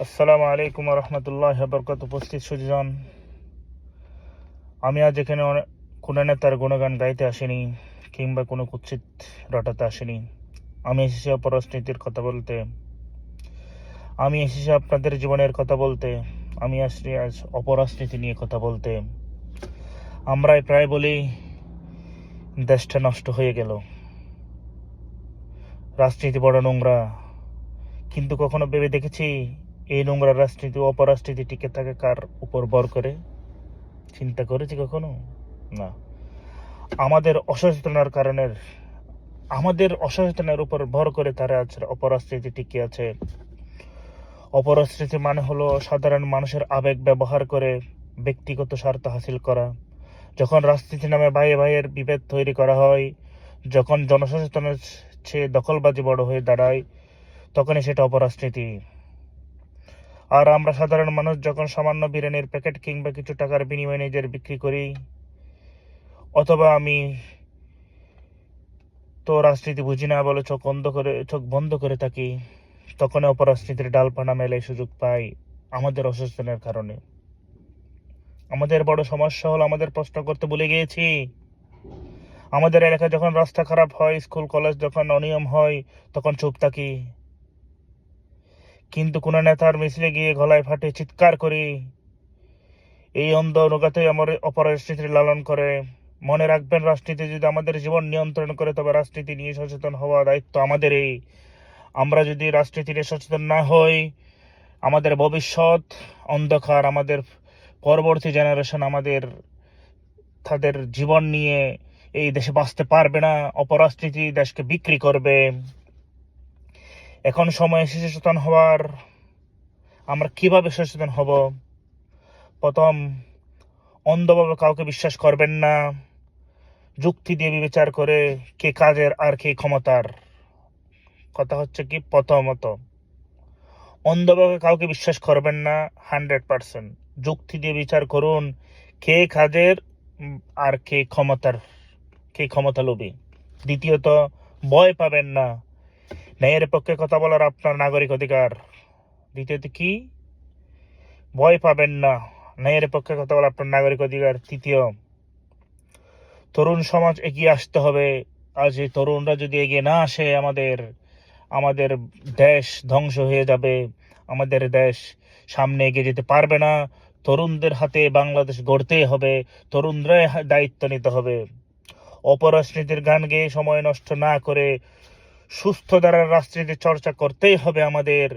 আসসালামু আলাইকুম রহমতুল্লাহ বরকত। উপস্থিত সুজন, আমি আজ এখানে কোনো নেতার গুণগান গাইতে আসিনি কিংবা কোনো কুৎসিত রটাতে আসিনি। আমি এসেছি অপরাজনীতির কথা বলতে, আমি এসেছি আপনাদের জীবনের কথা বলতে, আমি আসছি আজ অপরাজনীতি নিয়ে কথা বলতে। আমরাই প্রায় বলি দেশটা নষ্ট হয়ে গেল, রাজনীতি বড় নোংরা, কিন্তু কখনো ভেবে দেখেছি এই নোংরা রাজনীতি অপরাজনীতি টিকে থাকে কার উপর ভর করে? চিন্তা করেছি কখনো? না। আমাদের অসচেতনের উপর ভর করে তারা আজ অপরাজনীতি টিকে আছে। অপরাজনীতি মানে হলো সাধারণ মানুষের আবেগ ব্যবহার করে ব্যক্তিগত স্বার্থ হাসিল করা। যখন রাজনীতি নামে ভাইয়ে ভাইয়ের বিভেদ তৈরি করা হয়, যখন জনসচেতনের চেয়ে দখলবাজি বড় হয়ে দাঁড়ায়, তখনই সেটা অপরাজনীতি। আর আমরা সাধারণ মানুষ যখন সামান্য বিরিয়ানির প্যাকেট কিংবা কিছু টাকার বিনিময়ে নিজের বিক্রি করি, অথবা আমি তো রাজনীতি বুঝি না বলে চোখ বন্ধ করে থাকি, তখন অপরাজনীতির ডালপানা মেলে সুযোগ পাই আমাদের অসচেতনের কারণে। আমাদের বড় সমস্যা হলো আমাদের প্রশ্ন করতে ভুলে গিয়েছি। আমাদের এলাকায় যখন রাস্তা খারাপ হয়, স্কুল কলেজ যখন অনিয়ম হয়, তখন চুপ থাকি। কিন্তু কোন নেতার মিছিলে গিয়ে গলায় ফাটে চিৎকার করি। এই অন্ধ অনুগাতেই আমার অপরাজনীতির লালন করে। মনে রাখবেন, রাজনীতি যদি আমাদের জীবন নিয়ন্ত্রণ করে, তবে রাজনীতি নিয়ে সচেতন হওয়া দায়িত্ব আমাদেরই। আমরা যদি রাজনীতি নিয়ে সচেতন না হই, আমাদের ভবিষ্যৎ অন্ধকার। আমাদের পরবর্তী জেনারেশন তাদের জীবন নিয়ে এই দেশে বাঁচতে পারবে না। অপরাজনীতি দেশকে বিক্রি করবে। এখন সময় এসেছে সচেতন হওয়ার। আমরা কিভাবে সচেতন হব? প্রথম, অন্ধভাবে কাউকে বিশ্বাস করবেন না। যুক্তি দিয়ে বিচার করে কে কাজের আর কে ক্ষমতার। কথা হচ্ছে কি, প্রথমত অন্ধভাবে কাউকে বিশ্বাস করবেন না। 100% যুক্তি দিয়ে বিচার করুন কে কাজের আর কে ক্ষমতালোভী। দ্বিতীয়ত, ভয় পাবেন না। ন্যায়ের পক্ষে কথা বলার আপনার নাগরিক অধিকার। দ্বিতীয়ত কি? ভয় পাবেন না, ন্যায়ের পক্ষে কথা বলা আপনার নাগরিক অধিকার। তৃতীয়, তরুণ সমাজ এগিয়ে আসতে হবে। আজ এই তরুণরা যদি এগিয়ে না আসে, আমাদের দেশ ধ্বংস হয়ে যাবে। আমাদের দেশ সামনে এগিয়ে যেতে পারবে না। তরুণদের হাতে বাংলাদেশ গড়তে হবে। তরুণরাই দায়িত্ব নিতে হবে। অপরাজনীতির গান গেয়ে সময় নষ্ট না করে সুস্থ ধারার রাজনীতির চর্চা করতেই হবে আমাদের।